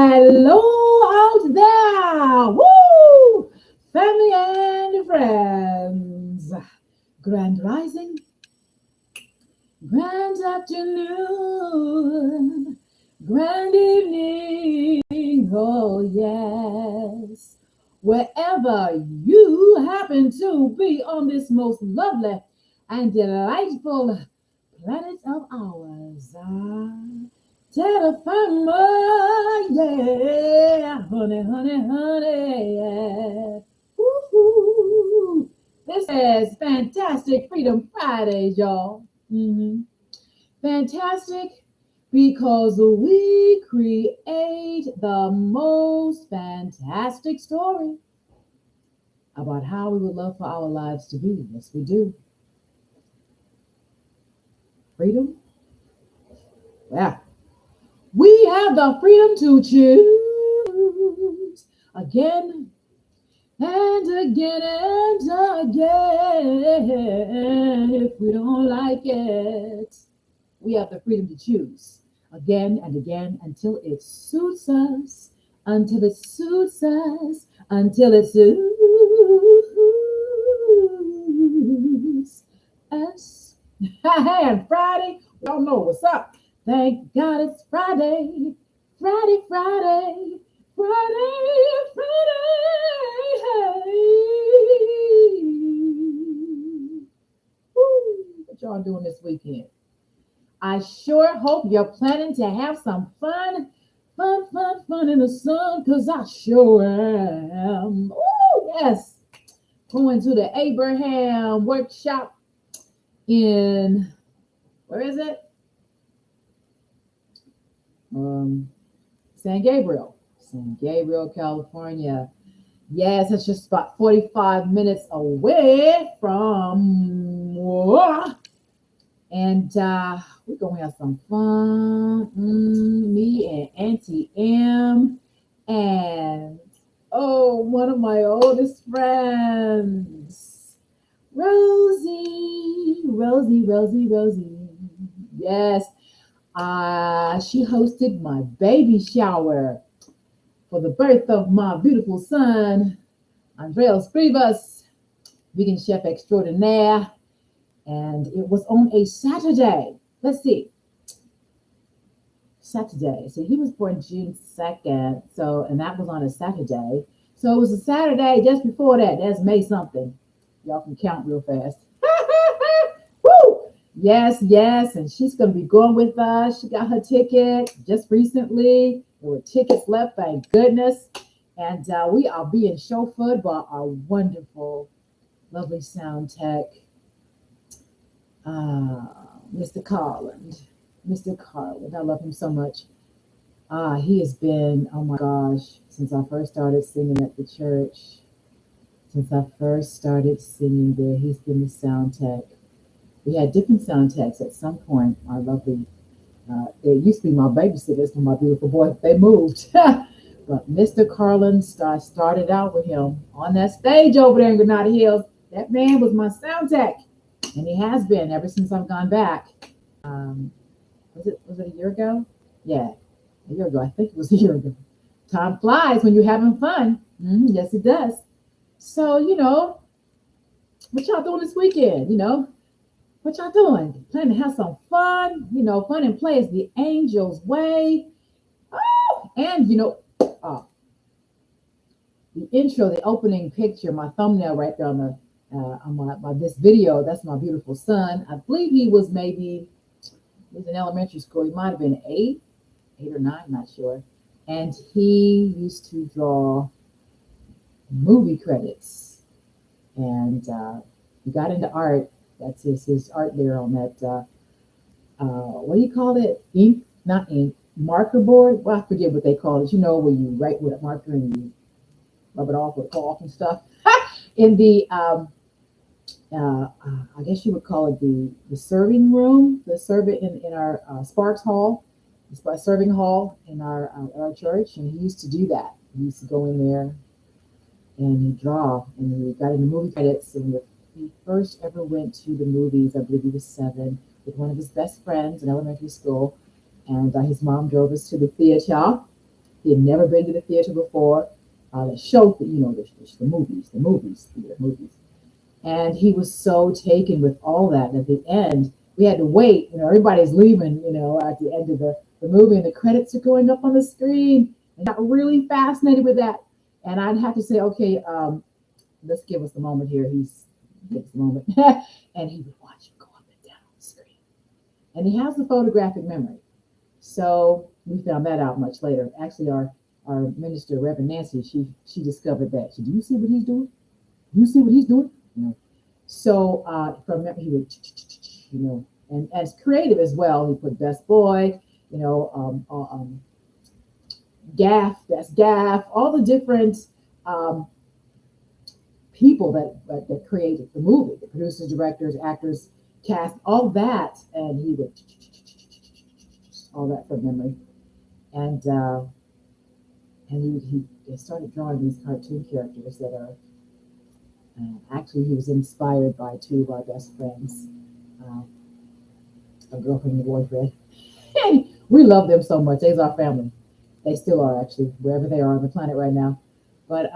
Hello out there, woo! Family and friends. Grand rising, grand afternoon, grand evening, oh yes. Wherever you happen to be on this most lovely and delightful planet of ours. Terra firma, yeah, honey, honey, honey, yeah. Woo-hoo. This is Fantastic Freedom Friday, y'all. Fantastic because we create the most fantastic story about how we would love for our lives to be. Yes, we do. Freedom? Yeah. We have the freedom to choose again and again and again. If we don't like it, we have the freedom to choose again and again until it suits us, until it suits us, until it suits us. And Friday, we all know what's up. Thank God it's Friday, Friday, Friday, Friday, Friday. Woo. What y'all doing this weekend? I sure hope you're planning to have some fun, fun in the sun, because I sure am. Oh, yes. Going to the Abraham workshop in, where is it? San Gabriel, California. Yes, it's just about 45 minutes away from, and we're gonna have some fun. Me and Auntie M and one of my oldest friends, Rosie. Yes, she hosted my baby shower for the birth of my beautiful son, Andreas Rivas, vegan chef extraordinaire. And it was on a Saturday. Let's see. Saturday. So he was born June 2nd. So, and that was on a Saturday. So it was a Saturday just before that. That's May something. Y'all can count real fast. Woo! Yes. And she's going to be going with us. She got her ticket just recently. There were tickets left, thank goodness. And we are being chauffeured by our wonderful, lovely sound tech, Mr. Carland. I love him so much. He has been, oh my gosh, since I first started singing at the church, since I first started singing there, he's been the sound tech. We had different sound techs at some point. Our lovely, it used to be my babysitters for my beautiful boy. They moved. But Mr. Carland started out with him on that stage over there in Granada Hills. That man was my sound tech. And he has been ever since I've gone back. Was it a year ago? Yeah, a year ago. I think it was a year ago. Time flies when you're having fun. Yes, it does. So, what y'all doing this weekend? What y'all doing? Planning to have some fun? Fun and play is the angel's way. Oh, and the intro, the opening picture, my thumbnail right there on this video. That's my beautiful son. I believe he was in elementary school. He might have been eight or nine, not sure. And he used to draw movie credits, and he got into art. That's his art there on that. What do you call it? Ink, not ink, marker board. Well, I forget what they call it. Where you write with a marker and you rub it off with cloth and stuff. In the I guess you would call it the serving room, the serving in our Sparks Hall, the serving hall in our church, and he used to do that. He used to go in there and he'd draw, and he got into movie credits. And he first ever went to the movies, I believe he was 7, with one of his best friends in elementary school, and his mom drove us to the theater. He had never been to the theater before. The show, the movies. And he was so taken with all that. And at the end, we had to wait. Everybody's leaving, at the end of the movie, and the credits are going up on the screen. And got really fascinated with that. And I'd have to say, okay, let's give us a moment here. Give us a moment. And he would watch it go up and down on the screen. And he has the photographic memory. So we found that out much later. Actually, our minister, Reverend Nancy, she discovered that. She, do you see what he's doing? Do you see what he's doing? So from that, he would, and as creative as well. He put best boy, gaff, best gaff, all the different people that created the movie, the producers, directors, actors, cast, all that, and he would all that from memory, and he started drawing these cartoon characters that are. Actually, he was inspired by two of our best friends, a girlfriend and a boyfriend. And we love them so much. They's our family. They still are, actually, wherever they are on the planet right now. But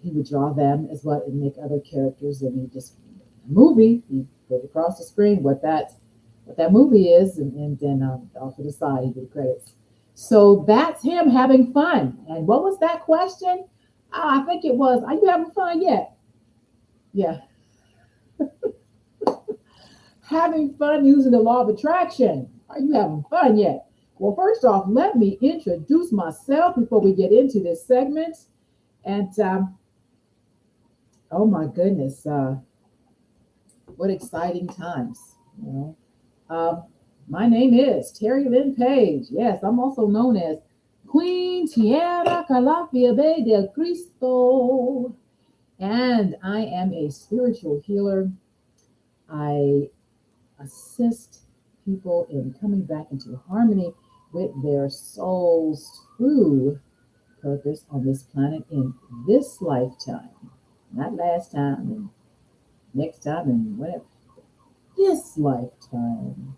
he would draw them as well and make other characters. And he just, a movie, he put across the screen what that movie is. And then off to the side, he did credits. So that's him having fun. And what was that question? I think it was, are you having fun yet? Yeah. Having fun using the law of attraction. Are you having fun yet? Well, first off, let me introduce myself before we get into this segment. And oh my goodness, what exciting times. My name is Terry Lynn Page. Yes, I'm also known as Queen Tierra Calafia Bay del Cristo. And I am a spiritual healer. I assist people in coming back into harmony with their soul's true purpose on this planet in this lifetime. Not last time and next time and whatever. This lifetime.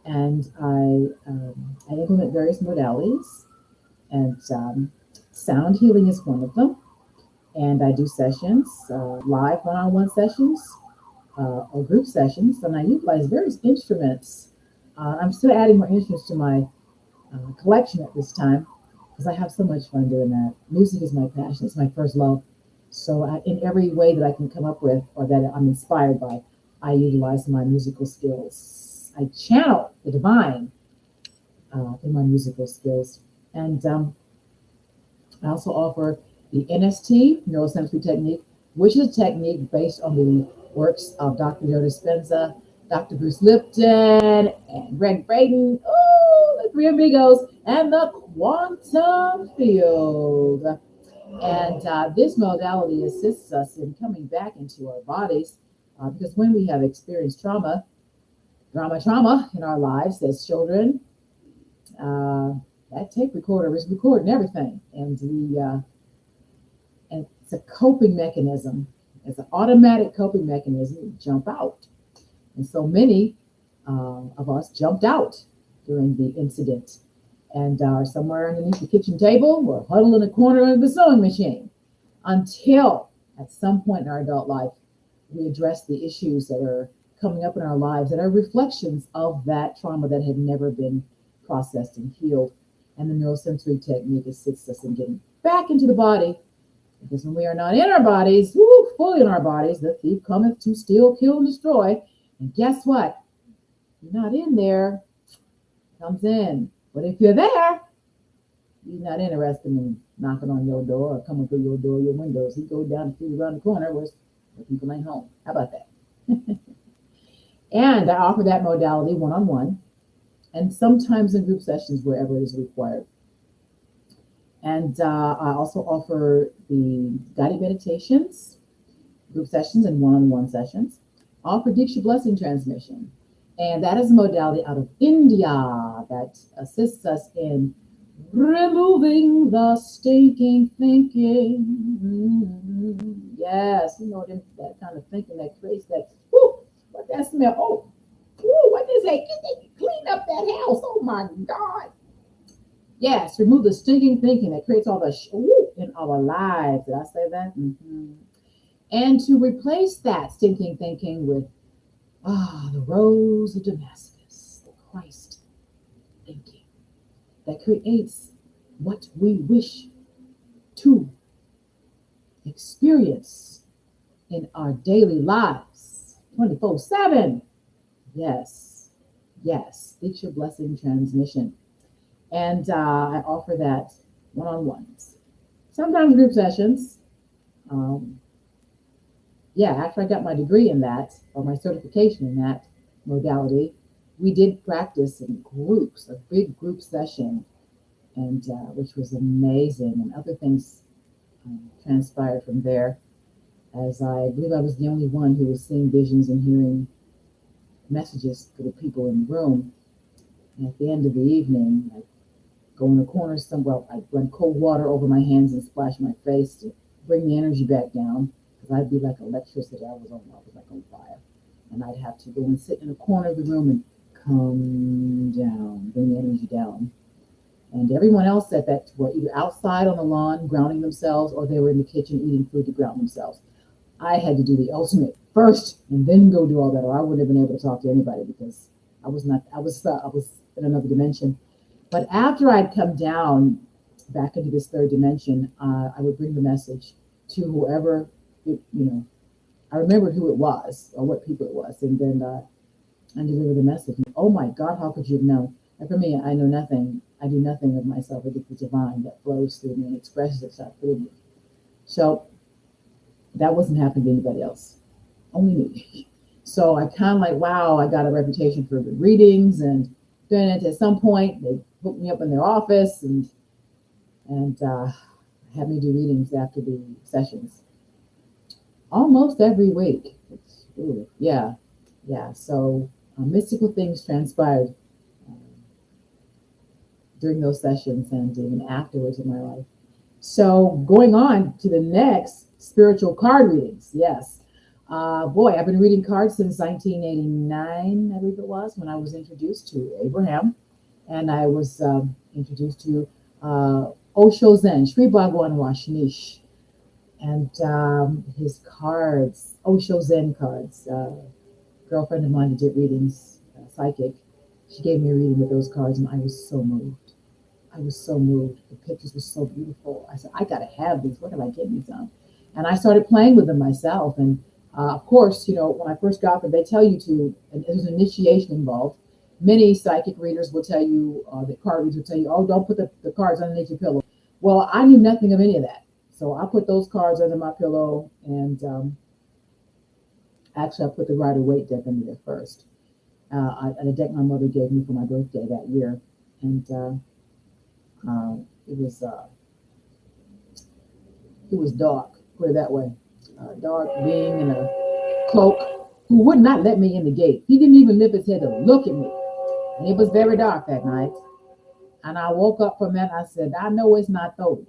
And I implement various modalities. And sound healing is one of them. And I do sessions, live one-on-one sessions, or group sessions, and I utilize various instruments. I'm still adding more instruments to my collection at this time because I have so much fun doing that. Music is my passion. It's my first love. So in every way that I can come up with or that I'm inspired by, I utilize my musical skills. I channel the divine in my musical skills. And I also offer the NST, neurosensory technique, which is a technique based on the works of Dr. Joe Dispenza, Dr. Bruce Lipton, and Greg Braden, the three amigos, and the quantum field. And this modality assists us in coming back into our bodies because when we have experienced trauma in our lives as children, that tape recorder is recording everything. And it's a coping mechanism. It's an automatic coping mechanism to jump out. And so many of us jumped out during the incident and are somewhere underneath the kitchen table or huddled in a corner of the sewing machine until at some point in our adult life, we address the issues that are coming up in our lives that are reflections of that trauma that had never been processed and healed. And the neurosensory technique assists us in getting back into the body. Because when we are not in our bodies, fully in our bodies, the thief cometh to steal, kill, and destroy. And guess what? You're not in there. Comes in. But if you're there, he's not interested in knocking on your door or coming through your door, your windows. He goes down the street around the corner where people ain't home. How about that? And I offer that modality one-on-one and sometimes in group sessions wherever it is required. And I also offer the guided meditations, group sessions, and one-on-one sessions. I offer Diksha Blessing Transmission. And that is a modality out of India that assists us in removing the stinking thinking. Mm-hmm. Yes, that kind of thinking that creates that, what that smell? What is that? Clean up that house. Oh my God. Yes, remove the stinking thinking that creates all the in our lives. Did I say that? And to replace that stinking thinking with the rose of Damascus, the Christ thinking that creates what we wish to experience in our daily lives 24/7. Yes, yes, it's your blessing transmission. And I offer that one on ones, sometimes group sessions. Um, yeah, after I got my degree in that, or my certification in that modality, we did practice in groups, a big group session, and which was amazing. And other things transpired from there, as I believe I was the only one who was seeing visions and hearing messages for the people in the room. And at the end of the evening, I go in the corner somewhere. I run cold water over my hands and splash my face to bring the energy back down, because I'd be like electricity. I was like on fire. And I'd have to go and sit in a corner of the room and come down, bring the energy down. And everyone else at that were either outside on the lawn grounding themselves, or they were in the kitchen eating food to ground themselves. I had to do the ultimate first and then go do all that, or I wouldn't have been able to talk to anybody, because I was in another dimension. But after I'd come down back into this third dimension, I would bring the message to whoever, I remembered who it was or what people it was, and then I delivered the message. And, oh my God, how could you have known? And for me, I know nothing. I do nothing of myself. I get the divine that flows through me and expresses itself through me. So that wasn't happening to anybody else, only me. So I kind of like, wow, I got a reputation for good readings, and then at some point they hooked me up in their office and had me do readings after the sessions almost every week. Yeah, yeah. So mystical things transpired uh, during those sessions and even afterwards in my life. So going on to the next spiritual card readings. Yes. Boy, I've been reading cards since 1989, I believe it was, when I was introduced to Abraham. And I was introduced to Osho Zen, Sri Bhagwan Washinish, and his cards, Osho Zen cards. Girlfriend of mine who did readings, psychic, she gave me a reading with those cards, and I was so moved. I was so moved. The pictures were so beautiful. I said, I got to have these. Where can I get me some? And I started playing with them myself. And of course, when I first got them, they tell you to, and there's an initiation involved. Many psychic readers will tell you, the card readers will tell you, oh, don't put the cards underneath your pillow. Well, I knew nothing of any of that. So I put those cards under my pillow, and actually, I put the Rider Waite deck under there first. A deck my mother gave me for my birthday that year. And uh, it was uh, it was dark, put it that way. Dark being in a cloak who would not let me in the gate. He didn't even lift his head to look at me. And it was very dark that night. And I woke up from that. I said, I know it's not those.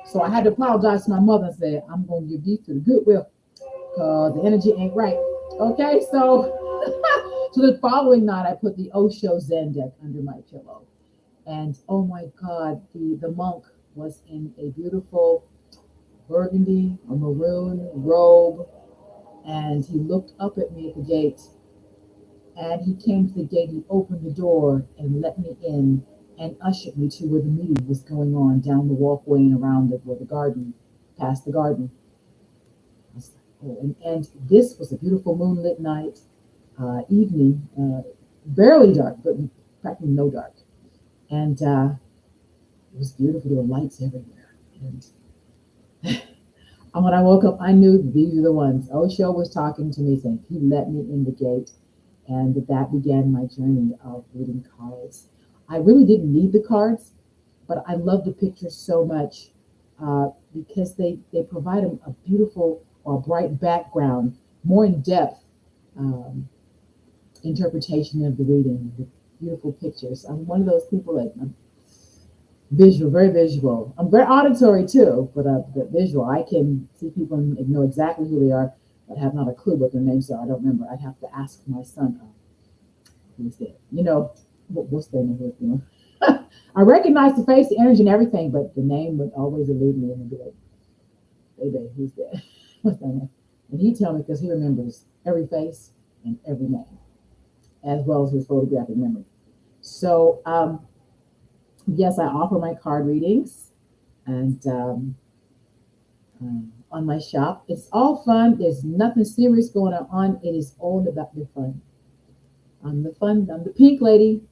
So I had to apologize to my mother and say, I'm going to give these to the Goodwill, because the energy ain't right. Okay, so so the following night, I put the Osho Zen deck under my pillow. And oh my God, the monk was in a beautiful burgundy or maroon robe, and he looked up at me at the gate, and he came to the gate, he opened the door and let me in and ushered me to where the meeting was going on, down the walkway and around it, where the garden, past the garden. I was like, oh, and this was a beautiful moonlit night, evening, barely dark, but practically no dark. And it was beautiful. There were lights everywhere. And when I woke up, I knew these are the ones. Osho was talking to me, saying he let me in the gate. And that began my journey of reading cards. I really didn't need the cards, but I love the pictures so much, because they provide a beautiful or bright background, more in depth um, interpretation of the reading with beautiful pictures. I'm one of those people that I'm visual, very visual. I'm very auditory too, but visual. I can see people and know exactly who they are, but have not a clue what their names are. I don't remember. I'd have to ask my son, who's there? What's their name? I recognize the face, the energy, and everything, but the name would always elude me and be like, baby, who's that? What's that name? And he'd tell me because he remembers every face and every name, as well as his photographic memory. So, yes, I offer my card readings and on my shop. It's all fun. There's nothing serious going on. It is all about the fun. I'm the fun. I'm the pink lady.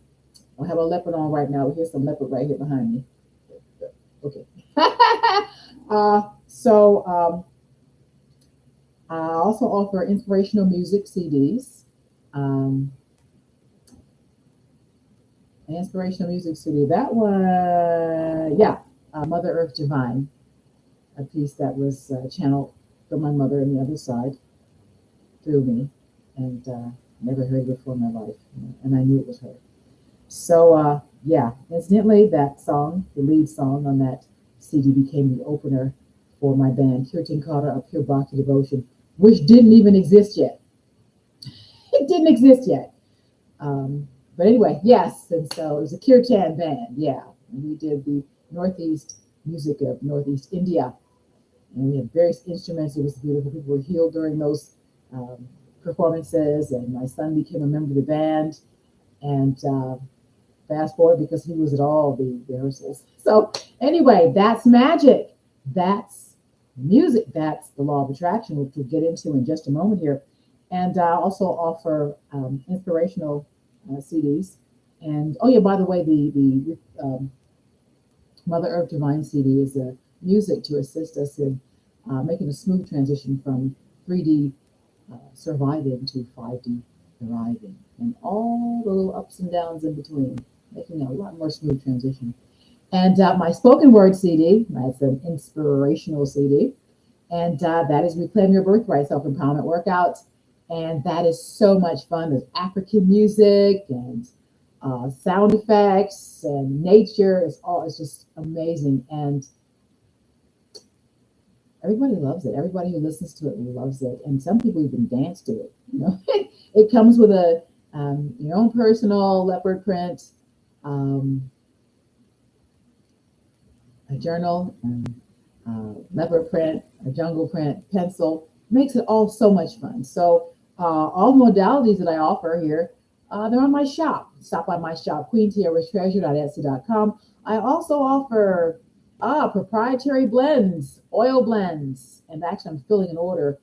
I have a leopard on right now. Here's some leopard right here behind me. Okay. So I also offer inspirational music CDs. Um, inspirational music CD. That one, yeah, Mother Earth Divine, a piece that was channeled from my mother on the other side through me, and never heard it before in my life, and I knew it was her. So yeah, incidentally, that song, the lead song on that CD, became the opener for my band, Kirtan Carter, A Pure Bhakti Devotion, which didn't even exist yet. It didn't exist yet. But anyway, yes, and so it was a kirtan band, yeah. And we did the Northeast music of Northeast India, and we had various instruments. It was beautiful. People were healed during those um, performances, and my son became a member of the band. And fast forward because he was at all the rehearsals. So anyway, that's magic. That's music. That's the law of attraction, which we'll get into in just a moment here. And I also offer inspirational CDs. And oh yeah, by the way, the Mother Earth Divine CD is a music to assist us in making a smooth transition from 3D surviving to 5D thriving, and all the little ups and downs in between, making a lot more smooth transition. And my spoken word CD, that's an inspirational CD, and that is Reclaim Your Birthright Self Empowerment Workout. And that is so much fun. There's African music and sound effects and nature. It's just amazing. And everybody loves it. Everybody who listens to it loves it. And some people even dance to it. You know, it comes with a your own personal leopard print, um, a journal, leopard print, a jungle print, pencil. Makes it all so much fun. So all modalities that I offer here, they're on my shop. Stop by my shop, queentiarastreasure.etsy.com. I also offer proprietary blends, oil blends, and actually I'm filling an order,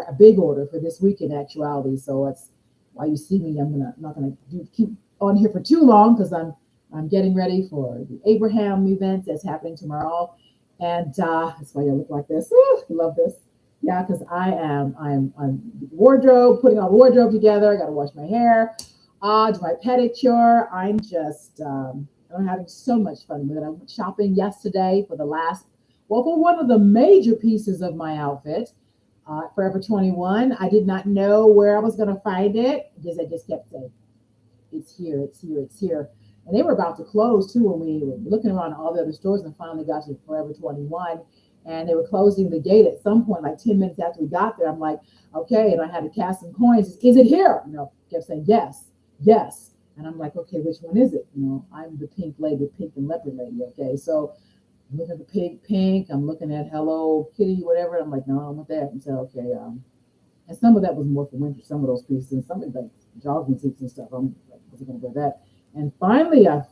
a big order for this week in actuality. So that's why you see me. Not gonna keep on here for too long because I'm getting ready for the Abraham event that's happening tomorrow, and that's why I look like this. Ooh, love this. Yeah, because I'm wardrobe, putting all the wardrobe together. I got to wash my hair, do my pedicure. I'm having so much fun with it. I went shopping yesterday for one of the major pieces of my outfit, Forever 21. I did not know where I was going to find it because I just kept saying, it's here, it's here, it's here. And they were about to close too when we were looking around all the other stores and finally got to Forever 21. And they were closing the gate at some point, like 10 minutes after we got there. I'm like, okay. And I had to cast some coins. Is it here? You know, kept saying, yes, yes. And I'm like, okay, which one is it? You know, I'm the pink lady, pink and leopard lady. Okay. So I'm looking at the pink. I'm looking at Hello Kitty, whatever. I'm like, no, I want that. And so, okay. And some of that was more for winter, some of those pieces, and some of like jogging suits and stuff. I'm like, wasn't going to wear that. And finally, I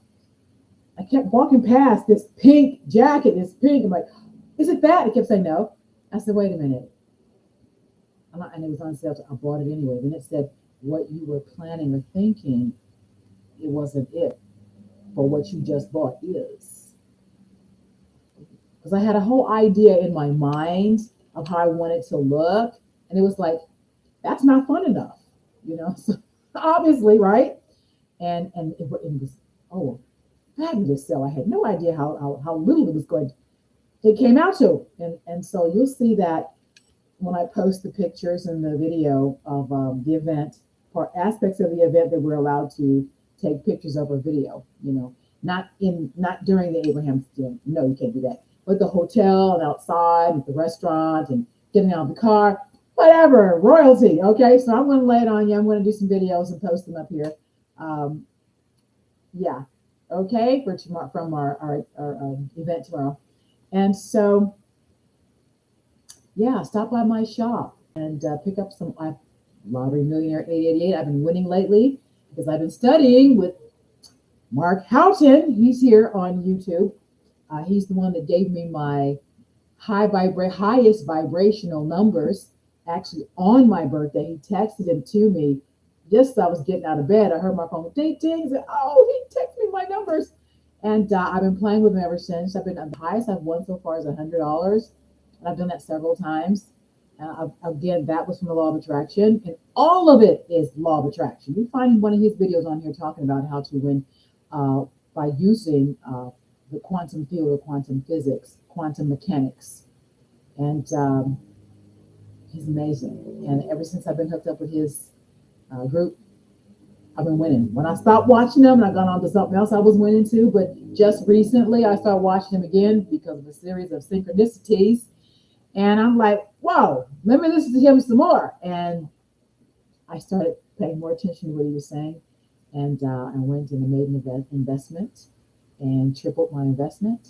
kept walking past this pink jacket, this pink. I'm like, is it that? It kept saying no. I said, wait a minute. And it was on sale. So I bought it anyway. Then it said, what you were planning or thinking, it wasn't it. For what you just bought is. Because I had a whole idea in my mind of how I wanted to look. And it was like, that's not fun enough. You know, so obviously, right? And it was, fabulous sale. I had no idea how little it was going to it came out to. And so you'll see that when I post the pictures and the video of the event, or aspects of the event that we're allowed to take pictures of or video, you know, not during the Abraham, no, you can't do that. But the hotel and outside and the restaurant and getting out of the car, whatever, royalty. Okay, so I'm going to lay it on you. I'm going to do some videos and post them up here. Yeah. okay, for tomorrow from our event tomorrow. And so, yeah, stop by my shop and pick up some Lottery Millionaire 888. I've been winning lately because I've been studying with Mark Houghton. He's here on YouTube. He's the one that gave me my highest vibrational numbers actually on my birthday. He texted them to me just as I was getting out of bed. I heard my phone ding ding. I said, "Oh, he texted me my numbers," and I've been playing with them ever since. I've been the highest I've won so far is $100, and I've done that several times. Again, that was from the law of attraction, and all of it is law of attraction. You find one of his videos on here talking about how to win uh, by using the quantum field or quantum physics, quantum mechanics. And he's amazing. And ever since I've been hooked up with his group, I've been winning. When I stopped watching them and I got on to something else, I was winning too. But just recently, I started watching them again because of a series of synchronicities. And I'm like, whoa, let me listen to him some more. And I started paying more attention to what he was saying. And I went and made an investment and tripled my investment.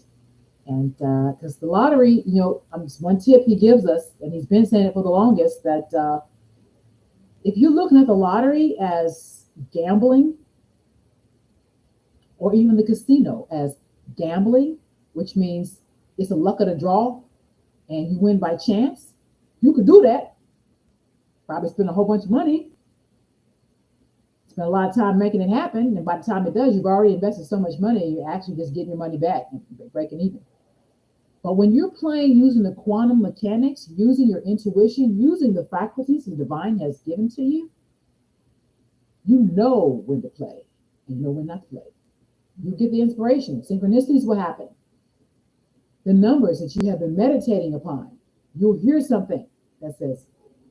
And because the lottery, one tip he gives us, and he's been saying it for the longest, that if you're looking at the lottery as gambling, or even the casino as gambling, which means it's a luck of the draw and you win by chance, you could do that. Probably spend a whole bunch of money, spend a lot of time making it happen. And by the time it does, you've already invested so much money, you're actually just getting your money back and breaking even. But when you're playing using the quantum mechanics, using your intuition, using the faculties the divine has given to you, you know when to play and you know when not to play. You get the inspiration. Synchronicities will happen. The numbers that you have been meditating upon, you'll hear something that says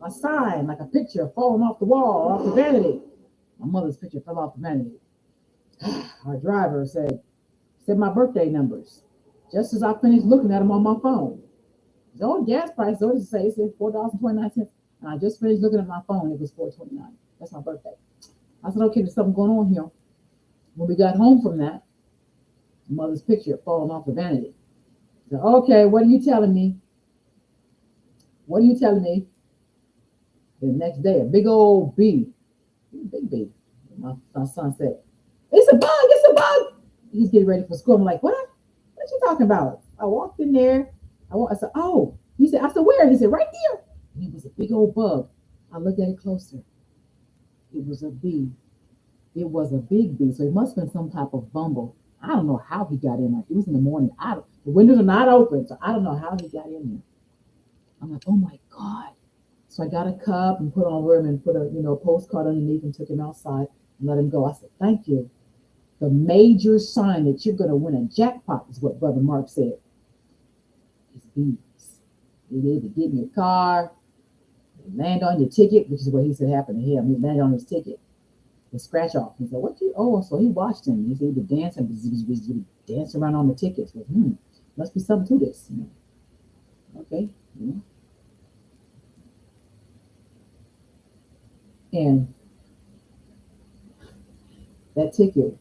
a sign, like a picture falling off the wall, off the vanity. My mother's picture fell off the vanity. Our driver said my birthday numbers. Just as I finished looking at them on my phone. The old gas price, it said $4.29. And I just finished looking at my phone, it was $4.29. That's my birthday. I said, okay, there's something going on here. When we got home from that, mother's picture falling off the vanity. I said, okay, what are you telling me? What are you telling me? The next day, a big old bee, big bee. My son said, it's a bug. He's getting ready for school. I'm like, what you talking about? I walked in there. I said, oh. I said, where? He said, right there. And it was a big old bug. I looked at it closer. It was a bee. It was a big bee. So it must have been some type of bumble. I don't know how he got in there. It was in the morning. The windows are not open, so I don't know how he got in there. I'm like, oh my God. So I got a cup and put on him and put a postcard underneath and took him outside and let him go. I said, thank you. The major sign that you're going to win a jackpot is what Brother Mark said. It's bees. It either get in your car, land on your ticket, which is what he said happened to him. He landed on his ticket. The scratch off. He said, so he watched him. He said he would dance around on the tickets. But, must be something to this. Okay. And that ticket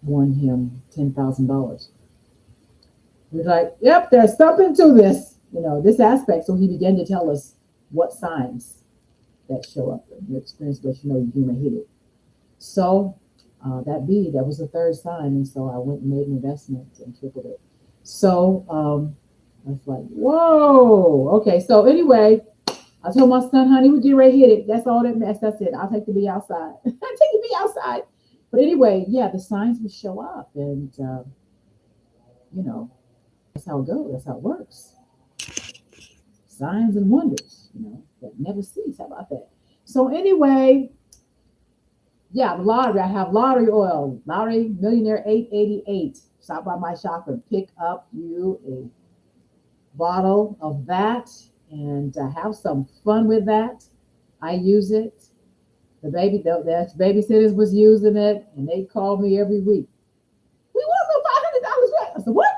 won him $10,000. We're like, yep, there's something to this, this aspect. So he began to tell us what signs that show up in your experience, but you're going to hit it. So that was the third sign. And so I went and made an investment and tripled it. So I was like, whoa. Okay. So anyway, I told my son, honey, we get ready to hit it. That's all that's it. I'll take the bee outside. I'll take the bee outside. But anyway, yeah, the signs would show up, and that's how it goes. That's how it works. Signs and wonders, that never cease. How about that? So anyway, yeah, the lottery. I have lottery oil, Lottery Millionaire 888. Stop by my shop and pick up you a bottle of that, and have some fun with that. I use it. The babysitters was using it, and they called me every week. We want no $500 back. I said, what?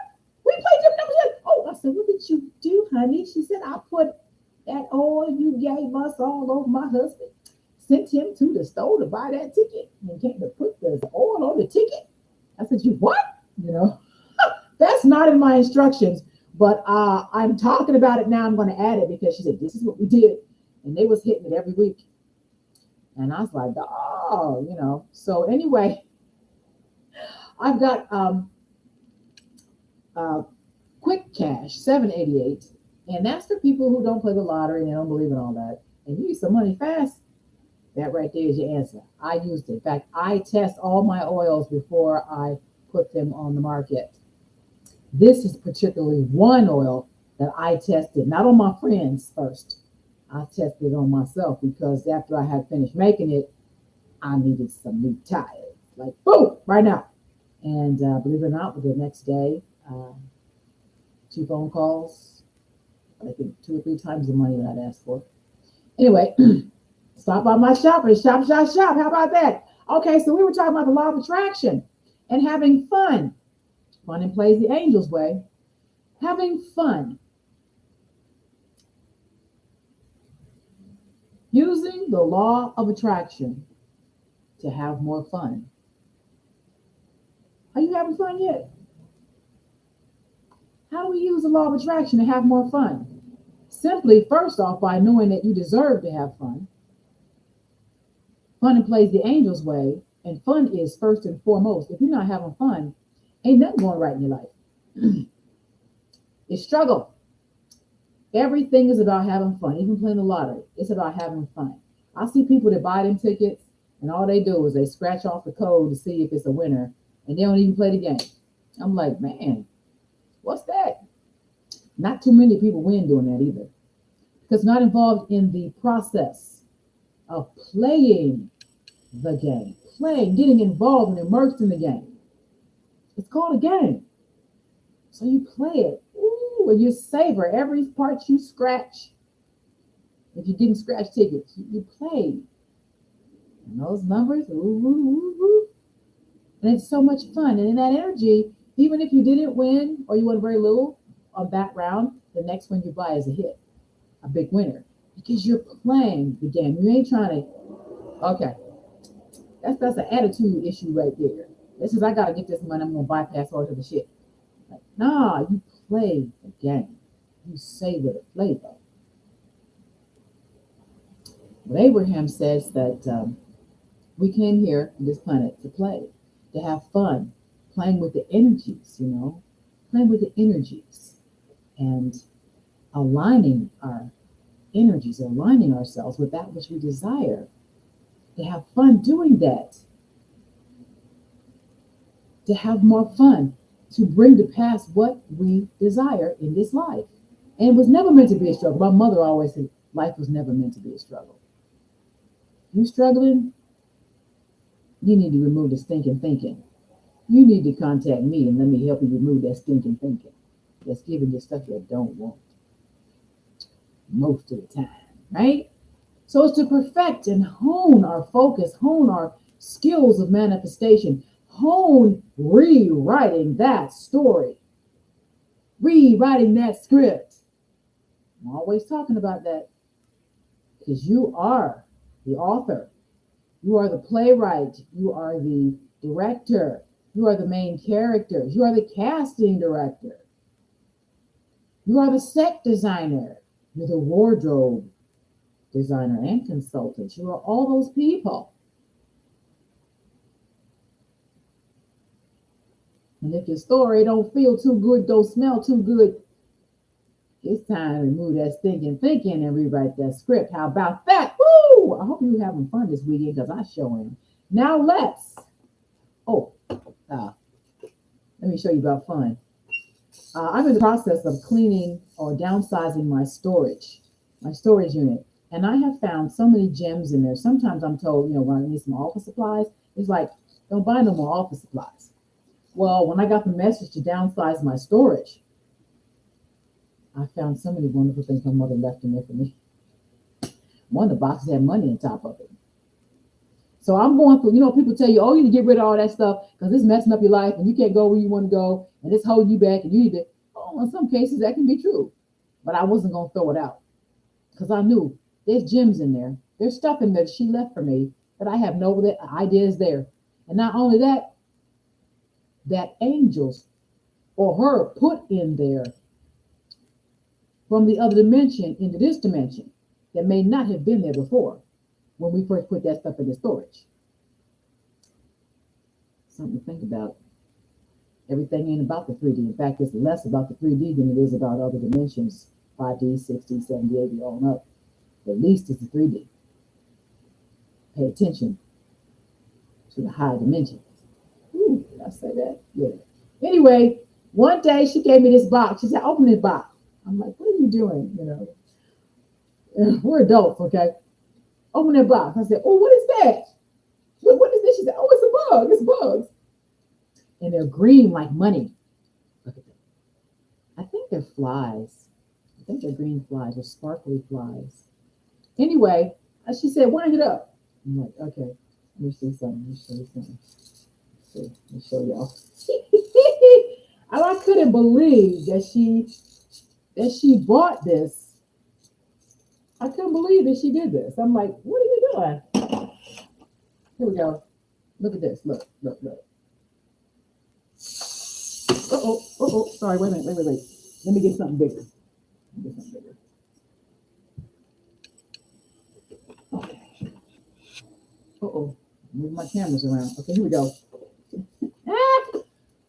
We played them numbers yet? Oh, I said, what did you do, honey? She said, I put that oil you gave us all over my husband. Sent him to the store to buy that ticket and came to put the oil on the ticket. I said, you what? You know, that's not in my instructions, but I'm talking about it now. I'm going to add it because she said, this is what we did. And they was hitting it every week. And I was like, oh, you know. So anyway, I've got uh, quick cash, 788. And that's for people who don't play the lottery and they don't believe in all that. And you need some money fast. That right there is your answer. I used it. In fact, I test all my oils before I put them on the market. This is particularly one oil that I tested, not on my friends first. I tested it on myself because after I had finished making it, I needed some new tires. Like, boom, right now. And believe it or not, the next day, 2 phone calls, I think 2 or 3 times the money that I'd asked for. Anyway, stop by my shop and shop, shop, shop. How about that? Okay, so we were talking about the law of attraction and having fun. Fun and plays the angel's way. Having fun. Using the law of attraction to have more fun. Are you having fun yet? How do we use the law of attraction to have more fun? Simply, first off, by knowing that you deserve to have fun. Fun and plays the angel's way, and fun is first and foremost. If you're not having fun, ain't nothing going right in your life. It's struggle. Everything is about having fun, even playing the lottery. It's about having fun. I see people that buy them tickets, and all they do is they scratch off the code to see if it's a winner, and they don't even play the game. I'm like, man, what's that? Not too many people win doing that either, because not involved in the process of playing the game, getting involved and immersed in the game. It's called a game. So you play it. Ooh, and you savor every part you scratch. If you're getting scratch tickets, you play. And those numbers, ooh, ooh, ooh. And it's so much fun. And in that energy, even if you didn't win or you won very little on that round, the next one you buy is a hit, a big winner. Because you're playing the game. You ain't trying to, okay. That's an attitude issue right there. This is, I gotta get this money, I'm gonna bypass all of the shit. Like, nah, you play the game. You savor the flavor. But Abraham says that we came here on this planet to play, to have fun, playing with the energies, playing with the energies and aligning our energies, aligning ourselves with that which we desire, to have fun doing that, to have more fun, to bring to pass what we desire in this life. And it was never meant to be a struggle. My mother always said life was never meant to be a struggle. You struggling? You need to remove the stinking thinking. You need to contact me and let me help you remove that stinking thinking that's giving you stuff you don't want most of the time, right? So it's to perfect and hone our focus, hone our skills of manifestation, hone rewriting that story, rewriting that script. I'm always talking about that because you are the author, you are the playwright, you are the director, you are the main characters, you are the casting director, you are the set designer, you're the wardrobe designer and consultant. You are all those people. And if your story don't feel too good, don't smell too good, it's time to remove that stinking thinking and rewrite that script. How about that? Woo! I hope you're having fun this weekend because I sure am. Now let me show you about fun. I'm in the process of cleaning or downsizing my storage unit. And I have found so many gems in there. Sometimes I'm told, when I need some office supplies, it's like, don't buy no more office supplies. Well, when I got the message to downsize my storage, I found so many wonderful things my mother left in there for me. One of the boxes had money on top of it. So I'm going through, people tell you, oh, you need to get rid of all that stuff because it's messing up your life and you can't go where you want to go and it's holding you back and you need to, in some cases that can be true. But I wasn't going to throw it out because I knew there's gems in there. There's stuff in there that she left for me that I have no idea is there. And not only that, that angels or her put in there from the other dimension into this dimension that may not have been there before when we first put that stuff in the storage. Something to think about. Everything ain't about the 3D. In fact, it's less about the 3D than it is about other dimensions. 5D, 6D, 7D, 8D, on up. The least is the 3D. Pay attention to the higher dimension. Ooh, did I say that? Yeah. Anyway, one day she gave me this box. She said, open this box. I'm like, what are you doing? We're adults, okay? Open that box. I said, oh, what is that? What is this? She said, oh, it's a bug. It's bugs. And they're green like money. Look at them. I think they're flies. I think they're green flies or sparkly flies. Anyway, she said, wind it up. I'm like, okay, let me see something. Let me show you something. See, let me show y'all. And I couldn't believe that she bought this. I couldn't believe that she did this. I'm like, what are you doing? Here we go. Look at this. Look. Uh-oh. Sorry, wait a minute. Wait. Let me get something bigger. Okay. Uh-oh. Move my cameras around. Okay, here we go.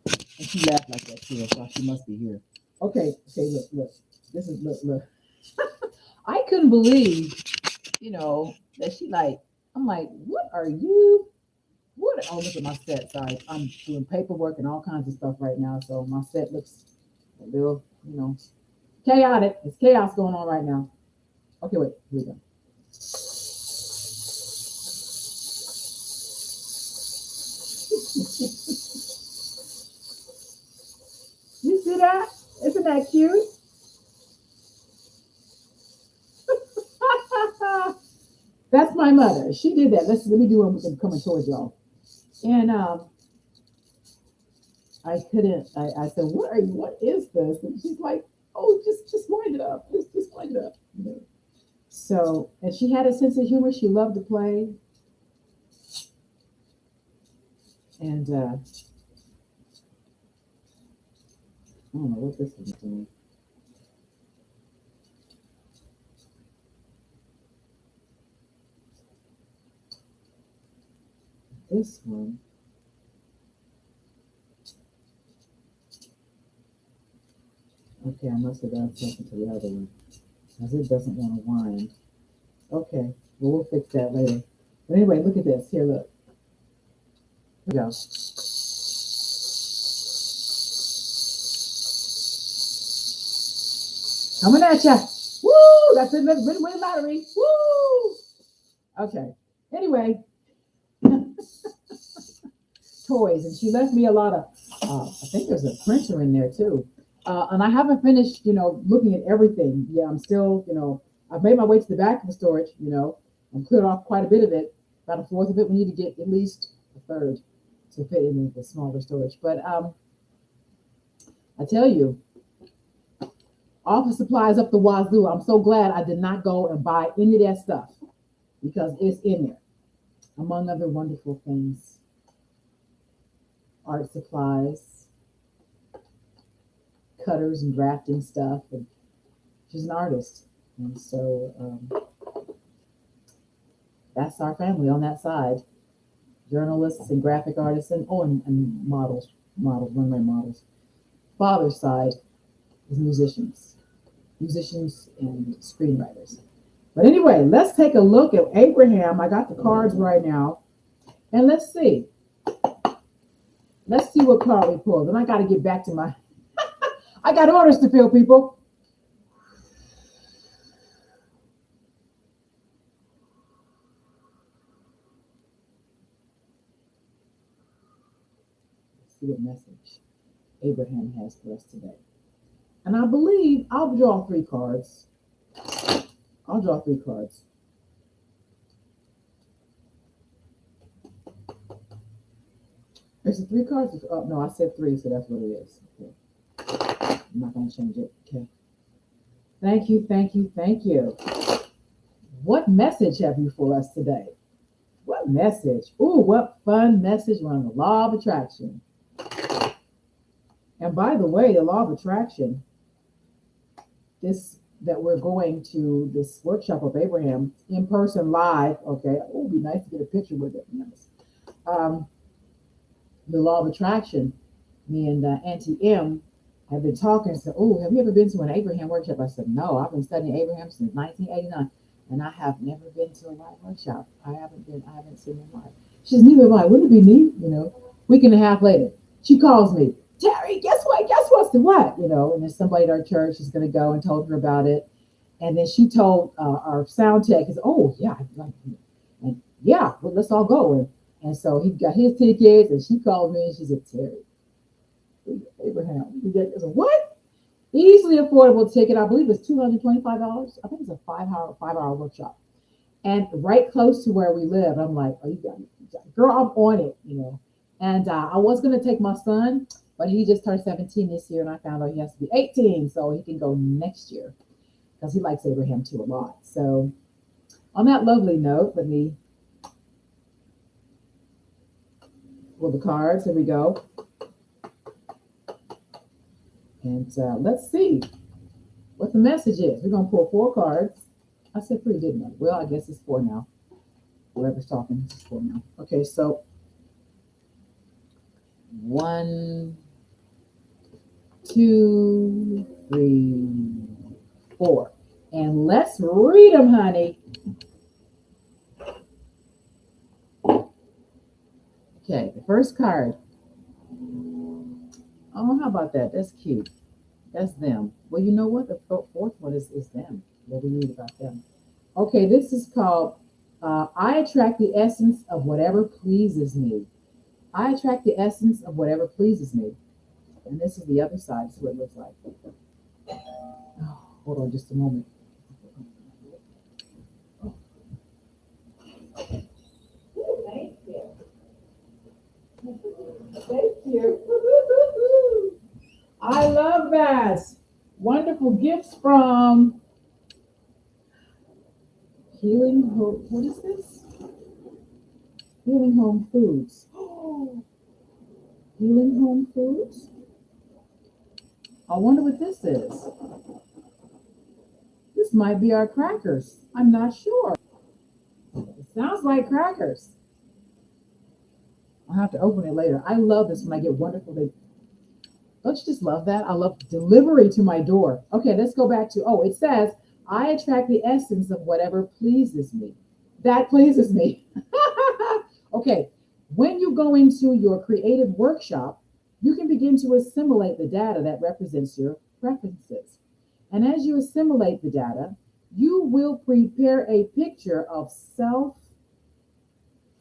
And she laughed like that too. I thought she must be here. Okay, look. This is look. I couldn't believe, that she like, I'm like, what are you? Oh, look at my set. Sorry. I'm doing paperwork and all kinds of stuff right now. So my set looks a little, chaotic. It's chaos going on right now. Okay, wait. Here we go. You see that? Isn't that cute? That's my mother. She did that. Let me do one with them coming towards y'all. And I couldn't. I said, what is this? And she's like, oh, just wind it up. Just wind it up. So, and she had a sense of humor. She loved to play. And I don't know what this is doing. This one. Okay, I must have done something to the other one, because it doesn't want to wind. Okay, well, we'll fix that later. But anyway, look at this. Here, look. Here we go. Coming at ya. Woo! That's it. Win lottery. Woo! Okay. Anyway, toys, and she left me a lot of. I think there's a printer in there too. And I haven't finished, looking at everything. Yeah, I'm still, I've made my way to the back of the storage. I'm cleared off quite a bit of it. About a fourth of it. We need to get at least a third to fit in the smaller storage. But I tell you, office supplies up the wazoo. I'm so glad I did not go and buy any of that stuff because it's in there, among other wonderful things. Art supplies, cutters and drafting stuff. And she's an artist. And so that's our family on that side. Journalists and graphic artists and models, runway models. Father's side is musicians and screenwriters. But anyway, let's take a look at Abraham. I got the cards right now. And let's see. Let's see what card we pulled. And I got to get back to my... I got orders to fill, people. Let's see what message Abraham has for us today. And I believe I'll draw 3 cards. Is it 3 cards? Oh, no, I said 3, so that's what it is. Okay. I'm not going to change it. Okay. Thank you. What message have you for us today? What message? Ooh, what fun message. We're on the law of attraction. And by the way, the law of attraction, this that we're going to this workshop of Abraham in person live. Okay, it would be nice to get a picture with it. Nice. Um, the law of attraction. Me and Auntie M have been talking. Said, "Oh, have you ever been to an Abraham workshop?" I said, "No, I've been studying Abraham since 1989, and I have never been to a live workshop. I haven't been. I haven't seen them live." She says, "Neither have I. Wouldn't it be neat?" Week and a half later, she calls me. Terry, guess what? Guess what's the what? And then somebody at our church is going to go and told her about it. And then she told our sound tech, "Oh yeah, I'd like to." And yeah, well, let's all go. And so he got his tickets, and she called me and she said, "Terry, Abraham, you get this what? Easily affordable ticket. I believe it's $225. I think it's a five hour workshop, and right close to where we live. I'm like, oh, you got it, girl. I'm on it. And I was gonna take my son, but he just turned 17 this year, and I found out he has to be 18 so he can go next year because he likes Abraham too a lot. So, on that lovely note, let me pull the cards. Here we go. And let's see what the message is. We're going to pull 4 cards. I said 3, didn't I? Well, I guess it's 4 now. Whoever's talking, it's 4 now. Okay, so 1, 2, 3, 4. And let's read them, honey. Okay, the first card. Oh, how about that? That's cute. That's them. Well, you know what? The fourth one is them. What we read about them. Okay, this is called I attract the essence of whatever pleases me. I attract the essence of whatever pleases me. And this is the other side. This is what it looks like. Oh, hold on just a moment. Thank you. Thank you. I love that. Wonderful gifts from Healing Home. What is this? Healing Home Foods. Oh, Healing Home Foods. I wonder what this is. This might be our crackers. I'm not sure. It sounds like crackers. I'll have to open it later. I love this when I get wonderful. Don't you just love that? I love delivery to my door. Okay, let's go back to, it says, I attract the essence of whatever pleases me. That pleases me. Okay, when you go into your creative workshop, you can begin to assimilate the data that represents your preferences. And as you assimilate the data, you will prepare a picture of self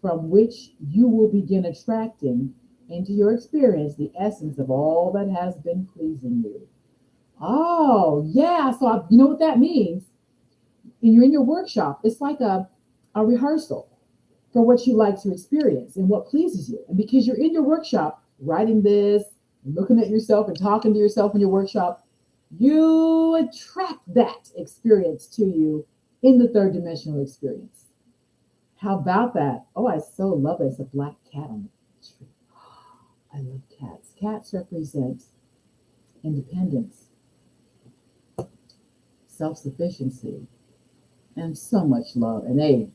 from which you will begin attracting into your experience the essence of all that has been pleasing you. Oh, yeah. So you know what that means? And you're in your workshop. It's like a rehearsal for what you like to experience and what pleases you. And because you're in your workshop writing this, looking at yourself and talking to yourself in your workshop, you attract that experience to you in the third dimensional experience. How about that? Oh, I so love it. It's a black cat on the tree. I love cats. Cats represent independence, self-sufficiency, and so much love. And they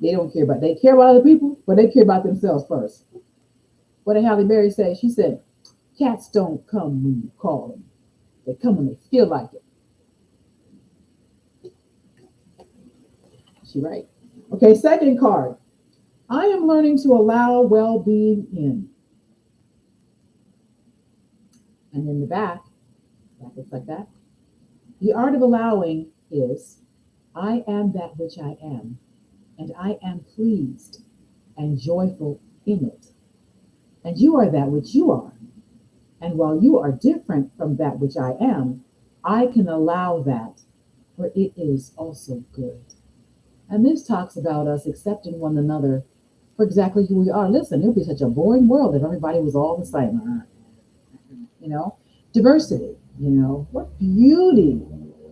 don't care about, they care about other people, but they care about themselves first. What did Halle Berry say? She said, cats don't come when you call them. They come when they feel like it. She right. Okay, second card. I am learning to allow well-being in. And in the back looks like that. The art of allowing is, I am that which I am, and I am pleased and joyful in it. And you are that which you are. And while you are different from that which I am, I can allow that, for it is also good. And this talks about us accepting one another for exactly who we are. Listen, it would be such a boring world if everybody was all the same. Diversity, what beauty.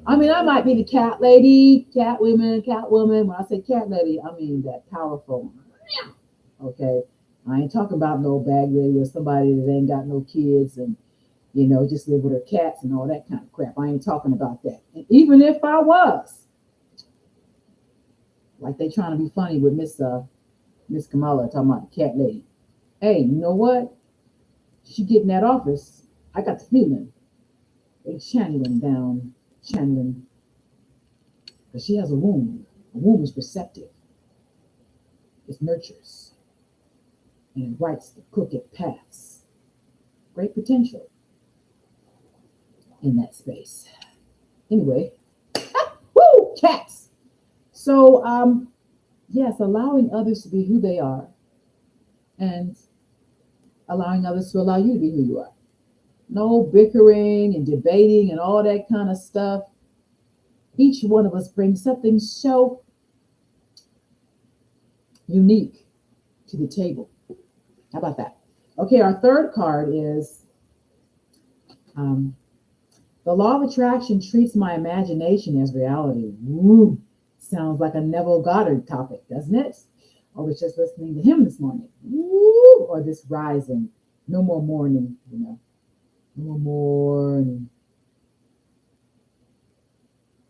I mean, I might be the cat lady, cat woman. When I say cat lady, I mean that powerful. Okay. I ain't talking about no bag lady or somebody that ain't got no kids and just live with her cats and all that kind of crap. I ain't talking about that. And even if I was, like they trying to be funny with Miss Kamala talking about the cat lady. Hey, you know what? She get in that office. I got the feeling they channeling, because she has a womb. A womb is receptive. It nurtures and it writes the crooked paths. Great potential in that space. Anyway, woo, cats. So, yes, allowing others to be who they are and allowing others to allow you to be who you are. No bickering and debating and all that kind of stuff. Each one of us brings something so unique to the table. How about that? Okay, our third card is the law of attraction treats my imagination as reality. Woo! Sounds like a Neville Goddard topic, doesn't it? I was just listening to him this morning. Woo! Or this rising. No more mourning, No more mourning.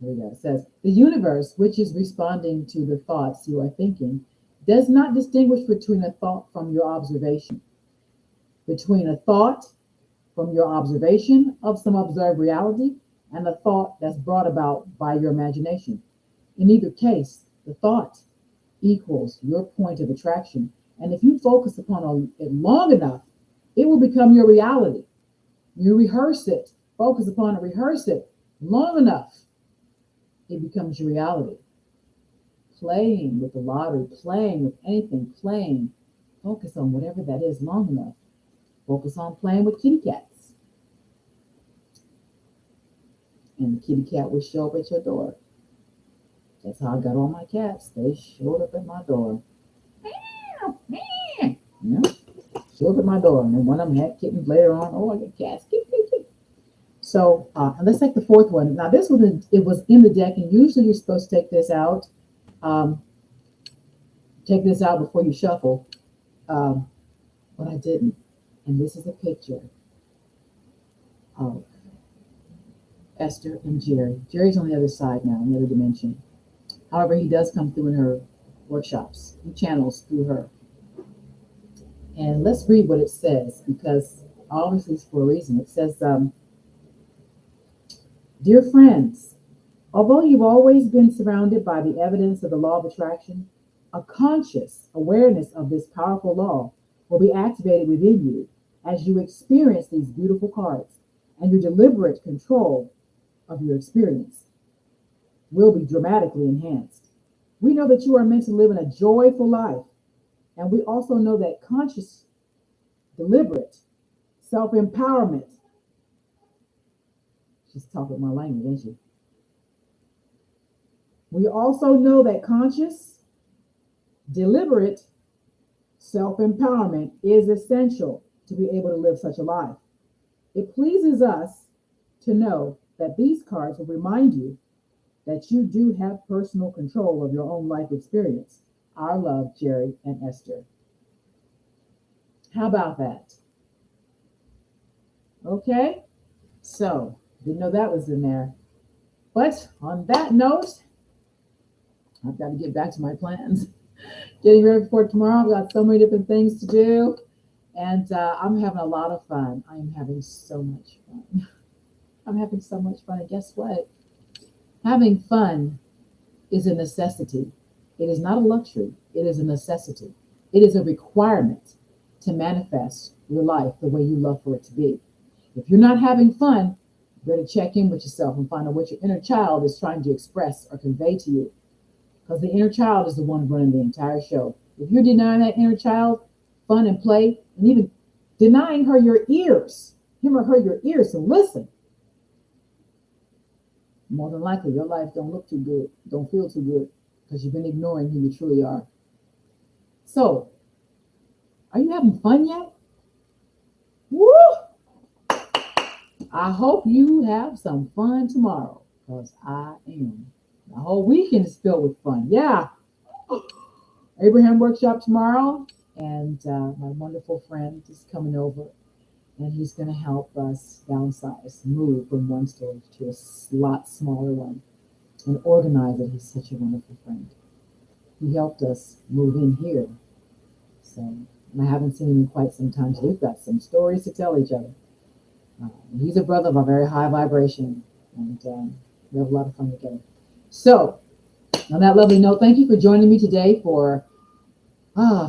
Here we go. It says, the universe, which is responding to the thoughts you are thinking, does not distinguish between a thought from your observation. Between a thought from your observation of some observed reality and a thought that's brought about by your imagination. In either case, the thought equals your point of attraction. And if you focus upon it long enough, it will become your reality. You rehearse it, focus upon it, rehearse it long enough, it becomes your reality. Playing with the lottery, playing with anything, playing. Focus on whatever that is long enough. Focus on playing with kitty cats. And the kitty cat will show up at your door. That's how I got all my cats. They showed up at my door. Yeah, showed up at my door. And then one of them had kittens later on. Oh, I got cats. So let's take the fourth one. Now this one, it was in the deck, and usually you're supposed to take this out. Take this out before you shuffle. But I didn't. And this is a picture of Esther and Jerry. Jerry's on the other side now, in the other dimension. However, he does come through in her workshops. He channels through her. And let's read what it says, because obviously it's for a reason. It says, dear friends, although you've always been surrounded by the evidence of the law of attraction, a conscious awareness of this powerful law will be activated within you as you experience these beautiful cards, and your deliberate control of your experience will be dramatically enhanced. We know that you are meant to live in a joyful life, and we also know that conscious, deliberate self-empowerment. She's talking my language, isn't she? We also know that conscious, deliberate self-empowerment is essential to be able to live such a life. It pleases us to know that these cards will remind you that you do have personal control of your own life experience. Our love, Jerry and Esther. How about that? Okay, so didn't know that was in there. But on that note, I've got to get back to my plans. Getting ready for tomorrow. I've got so many different things to do. And I'm having a lot of fun. I am having so much fun. I'm having so much fun. And guess what? Having fun is a necessity. It is not a luxury. It is a necessity. It is a requirement to manifest your life the way you love for it to be. If you're not having fun, you better check in with yourself and find out what your inner child is trying to express or convey to you. Because the inner child is the one running the entire show. If you're denying that inner child fun and play, and even denying her your ears, him or her your ears to listen, more than likely your life don't look too good, don't feel too good, because you've been ignoring who you truly are. So, are you having fun yet? Woo! I hope you have some fun tomorrow, because I am. The whole weekend is filled with fun. Yeah. Abraham workshop tomorrow, and my wonderful friend is coming over. and he's going to help us downsize, move from one storage to a lot smaller one, and organize it. He's such a wonderful friend. He helped us move in here. So, and I haven't seen him in quite some time. So we've got some stories to tell each other. He's a brother of a very high vibration, and we have a lot of fun together. So, on that lovely note, thank you for joining me today for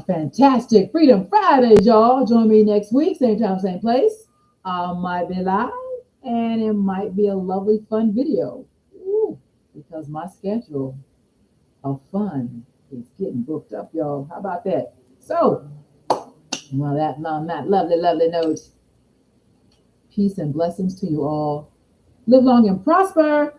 fantastic Freedom Fridays, y'all. Join me next week, same time, same place. I might be live, and it might be a lovely, fun video. Ooh, because my schedule of fun is getting booked up, y'all. How about that? So, on that lovely, lovely note, peace and blessings to you all. Live long and prosper.